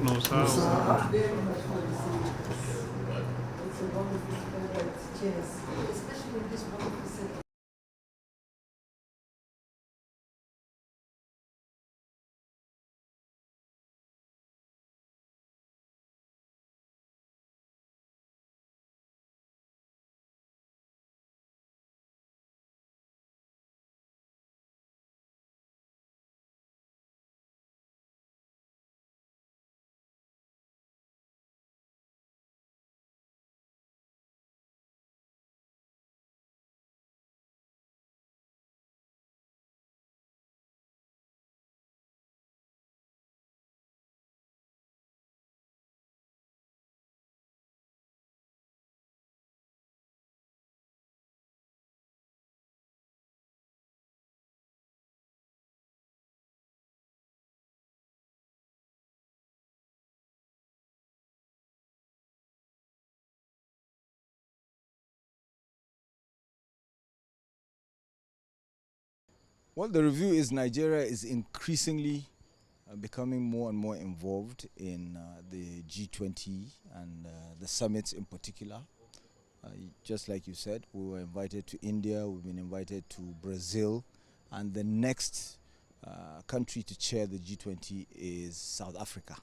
No sound. Well, the review is Nigeria is increasingly becoming more and more involved in the G20 and the summits in particular. Just like you said, we were invited to India, we've been invited to Brazil, and the next country to chair the G20 is South Africa.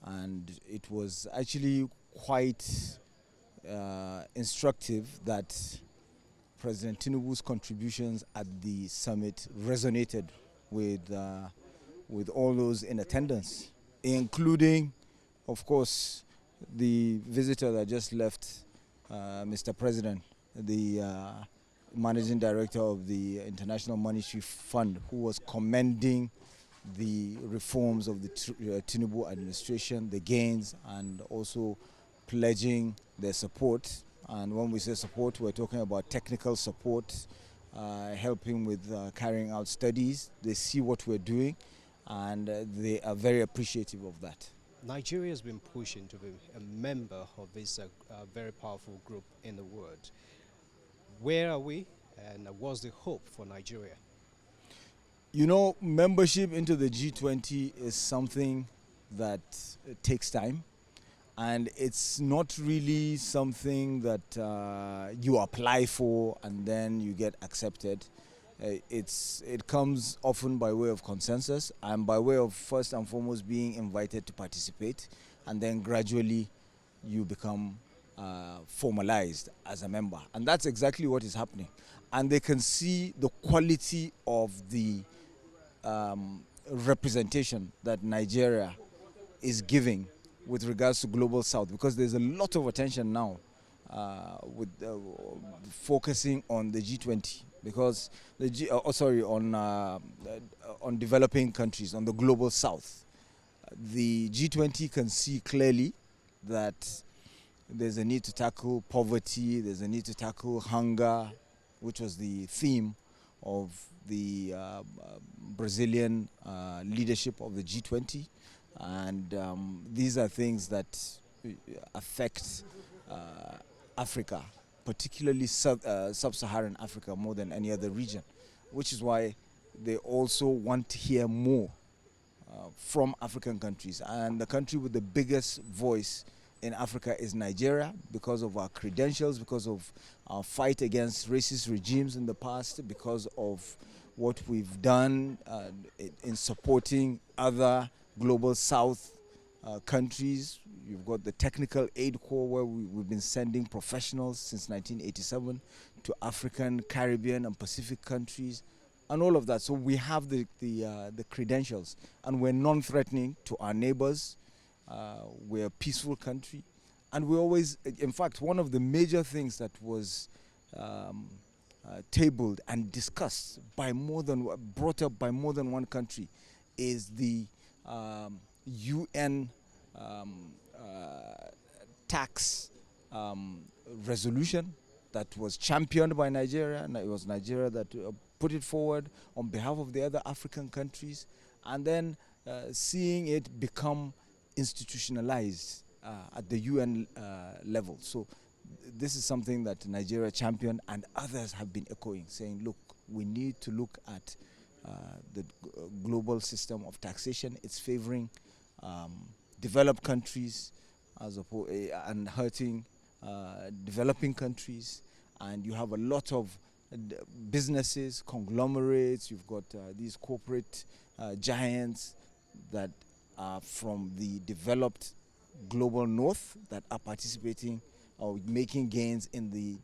And it was actually quite instructive that President Tinubu's contributions at the summit resonated with all those in attendance, including, of course, the visitor that just left, Mr. President, the managing director of the International Monetary Fund, who was commending the reforms of the Tinubu administration, the gains, and also pledging their support. And when we say support, we're talking about technical support, helping with carrying out studies. They see what we're doing, and they are very appreciative of that. Nigeria has been pushing to be a member of this very powerful group in the world. Where are we, and what's the hope for Nigeria? You know, membership into the G20 is something that takes time. And it's not really something that you apply for and then you get accepted. It comes often by way of consensus and by way of first and foremost being invited to participate, and then gradually you become formalized as a member. And that's exactly what is happening. And they can see the quality of the representation that Nigeria is giving with regards to Global South, because there's a lot of attention now with focusing on the G20, because the on developing countries, on the Global South. The G20 can see clearly that there's a need to tackle poverty, there's a need to tackle hunger, which was the theme of the Brazilian leadership of the G20. And these are things that affect Africa, particularly sub-Saharan Africa, more than any other region, which is why they also want to hear more from African countries. And the country with the biggest voice in Africa is Nigeria, because of our credentials, because of our fight against racist regimes in the past, because of what we've done in supporting other Global South countries. You've got the Technical Aid Corps, where we've been sending professionals since 1987 to African, Caribbean, and Pacific countries, and all of that. So we have the credentials, and we're non-threatening to our neighbors. We're a peaceful country, and we always, in fact, one of the major things that was tabled and discussed by brought up by more than one country is the UN tax resolution that was championed by Nigeria, and it was Nigeria that put it forward on behalf of the other African countries, and then seeing it become institutionalized at the UN level. So this is something that Nigeria championed, and others have been echoing, saying, look, we need to look at the global system of taxation. It's favoring developed countries and hurting developing countries. And you have a lot of businesses, conglomerates, you've got these corporate giants that are from the developed global north that are participating or making gains in the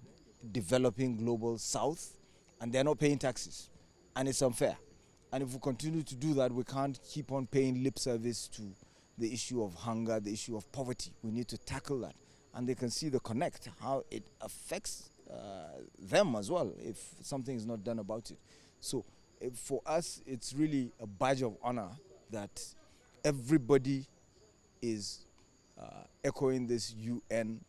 developing global south, and they're not paying taxes, and it's unfair. And if we continue to do that, we can't keep on paying lip service to the issue of hunger, the issue of poverty. We need to tackle that, and they can see the connect, how it affects them as well if something is not done about it. So for us, it's really a badge of honor that everybody is echoing this UN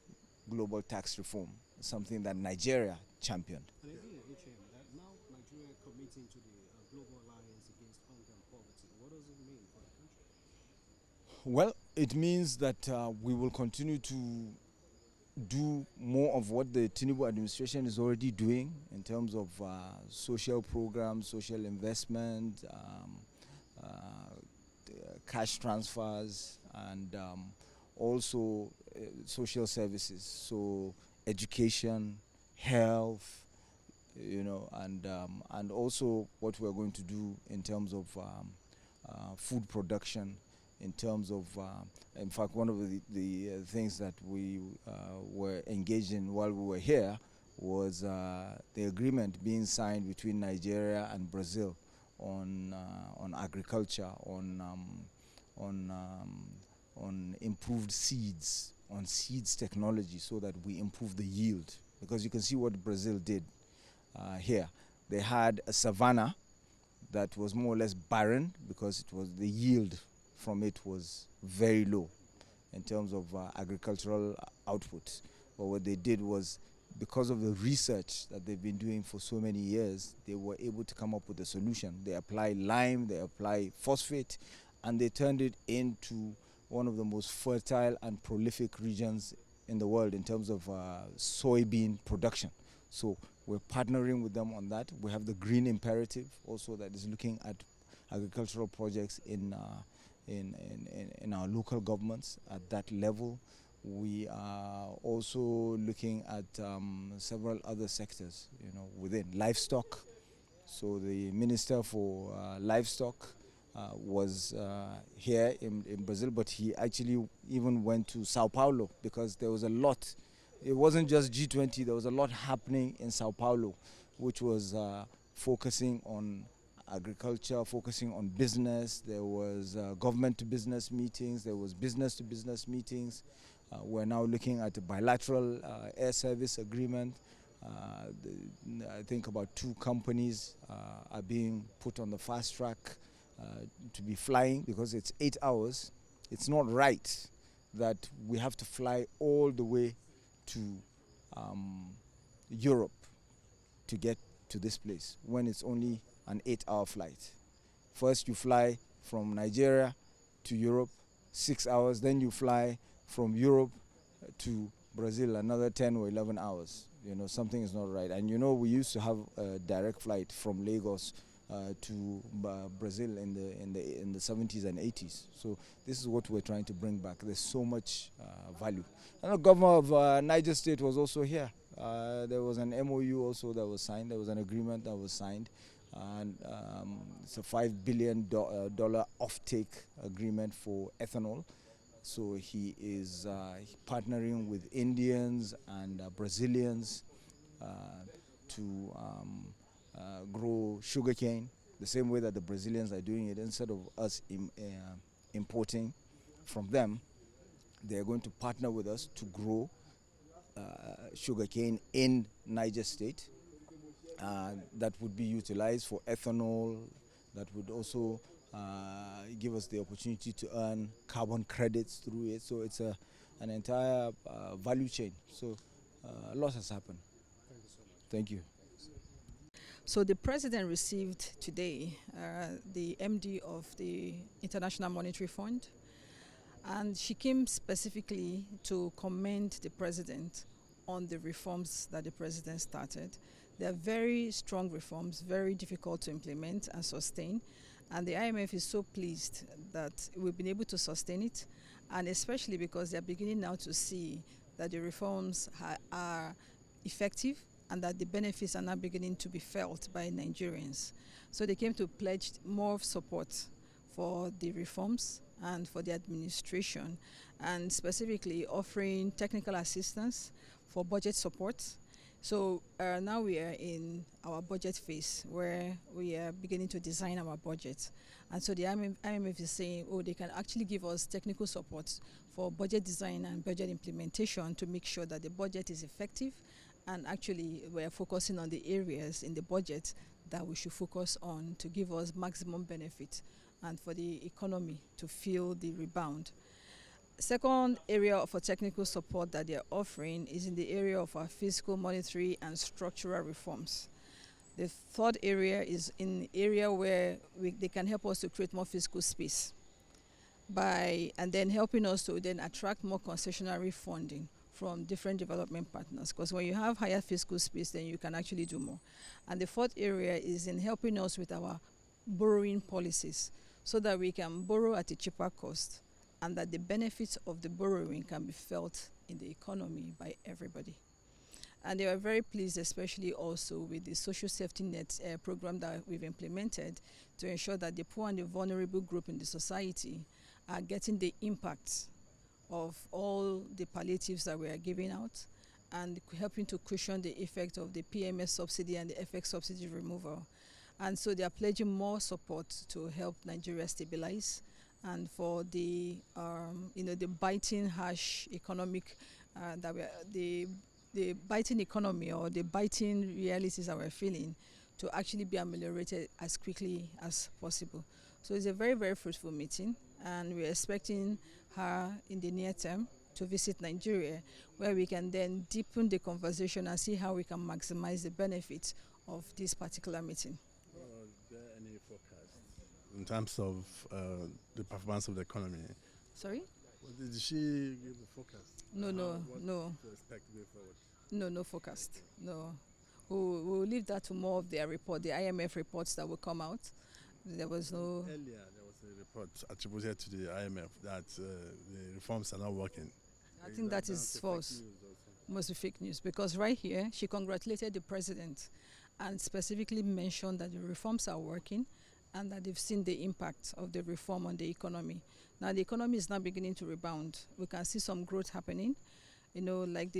global tax reform, something that Nigeria championed. And again, HM, that now Nigeria committing to the Global Alliance Against Hunger and Poverty, what does it mean for the country? Well, it means that we will continue to do more of what the Tinubu administration is already doing in terms of social programs, social investment, cash transfers, and also social services, so education, health, and also what we're going to do in terms of food production, in terms of, in fact, one of the things that we were engaged in while we were here was the agreement being signed between Nigeria and Brazil on agriculture, on improved seeds, on seeds technology, so that we improve the yield. Because you can see what Brazil did here. They had a savanna that was more or less barren because the yield from it was very low in terms of agricultural output. But what they did was, because of the research that they've been doing for so many years, they were able to come up with a solution. They apply lime, they apply phosphate, and they turned it into one of the most fertile and prolific regions in the world in terms of soybean production. So we're partnering with them on that. We have the Green Imperative also that is looking at agricultural projects in our local governments at that level. We are also looking at several other sectors, within livestock. So the Minister for Livestock was here in Brazil, but he actually even went to Sao Paulo because there was a lot. It wasn't just G20, there was a lot happening in Sao Paulo, which was focusing on agriculture, focusing on business. There was government-to-business meetings, there was business-to-business meetings. We're now looking at a bilateral air service agreement. I think about 2 companies are being put on the fast track to be flying because it's 8 hours. It's not right that we have to fly all the way to Europe to get to this place when it's only an 8-hour flight. First you fly from Nigeria to Europe, 6 hours, then you fly from Europe to Brazil, another 10 or 11 hours. Something is not right. And we used to have a direct flight from Lagos to Brazil in the 70s and 80s. So this is what we're trying to bring back. There's so much value. And the governor of Niger State was also here. There was an MOU also that was signed. There was an agreement that was signed. And it's a $5 billion offtake agreement for ethanol. So he is partnering with Indians and Brazilians to grow sugarcane the same way that the Brazilians are doing it. Instead of us importing from them, they are going to partner with us to grow sugarcane in Niger State. that would be utilized for ethanol, that would also give us the opportunity to earn carbon credits through it. So it's an entire value chain. So a lot has happened. Thank you so much. Thank you. So the president received today the MD of the International Monetary Fund, and she came specifically to commend the president on the reforms that the president started. They are very strong reforms, very difficult to implement and sustain, and the IMF is so pleased that we've been able to sustain it, and especially because they're beginning now to see that the reforms are effective and that the benefits are now beginning to be felt by Nigerians. So they came to pledge more support for the reforms and for the administration, and specifically offering technical assistance for budget support. So now we are in our budget phase where we are beginning to design our budget. And so the IMF is saying, oh, they can actually give us technical support for budget design and budget implementation to make sure that the budget is effective. And actually, we're focusing on the areas in the budget that we should focus on to give us maximum benefit and for the economy to feel the rebound. Second area for technical support that they're offering is in the area of our fiscal, monetary, and structural reforms. The third area is in the area where they can help us to create more fiscal space and then helping us to then attract more concessionary funding from different development partners, because when you have higher fiscal space, then you can actually do more. And the fourth area is in helping us with our borrowing policies so that we can borrow at a cheaper cost and that the benefits of the borrowing can be felt in the economy by everybody. And they are very pleased, especially also with the social safety net program that we've implemented to ensure that the poor and the vulnerable group in the society are getting the impact of all the palliatives that we are giving out and helping to cushion the effect of the PMS subsidy and the FX subsidy removal. And so they are pledging more support to help Nigeria stabilize and for the the biting harsh economic the biting economy or the biting realities that we're feeling to actually be ameliorated as quickly as possible. So it's a very, very fruitful meeting, and we're expecting her in the near term to visit Nigeria, where we can then deepen the conversation and see how we can maximize the benefits of this particular meeting. Is there any forecast in terms of the performance of the economy? Sorry? Did she give a forecast? No. To expect going forward? No forecast. No. We'll leave that to more of their report, the IMF reports that will come out. There was no... Earlier, there was a report attributed to the IMF that the reforms are not working. I think that is false. Must be fake news, because right here, she congratulated the president and specifically mentioned that the reforms are working and that they've seen the impact of the reform on the economy. Now the economy is now beginning to rebound. We can see some growth happening. You know, like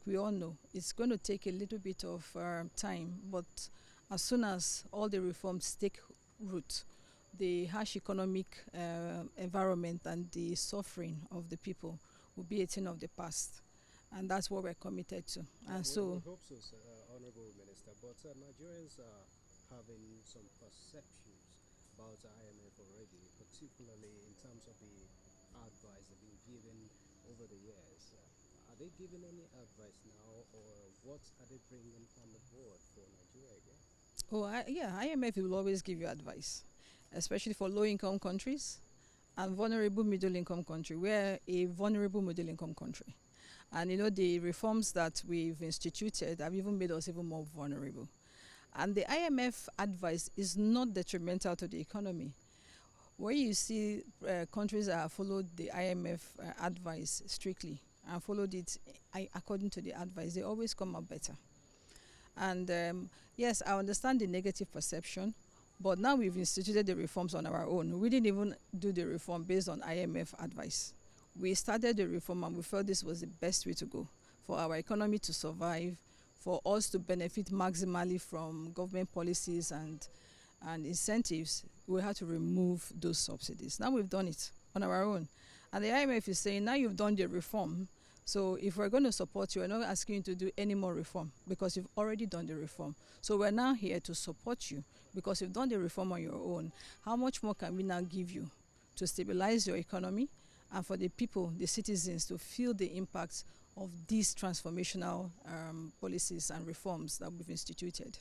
we all know, it's going to take a little bit of time, but as soon as all the reforms take root, the harsh economic environment and the suffering of the people will be a thing of the past. And that's what we're committed to. And we hope so, Honorable Minister, but Nigerians are having some perceptions about the IMF already, particularly in terms of the advice they've been given over the years. Are they giving any advice now, or what are they bringing on the board for Nigeria again? Oh, yeah, IMF will always give you advice, especially for low-income countries and vulnerable middle-income country. We're a vulnerable middle-income country. And you know, the reforms that we've instituted have even made us even more vulnerable. And the IMF advice is not detrimental to the economy. Where you see countries that have followed the IMF advice strictly and followed it according to the advice, they always come out better. And yes, I understand the negative perception, but now we've instituted the reforms on our own. We didn't even do the reform based on IMF advice. We started the reform and we felt this was the best way to go for our economy to survive, for us to benefit maximally from government policies and incentives. We had to remove those subsidies. Now we've done it on our own. And the IMF is saying, now you've done the reform, So if we're going to support you, we're not asking you to do any more reform because you've already done the reform. So we're now here to support you because you've done the reform on your own. How much more can we now give you to stabilize your economy and for the people, the citizens, to feel the impact of these transformational policies and reforms that we've instituted?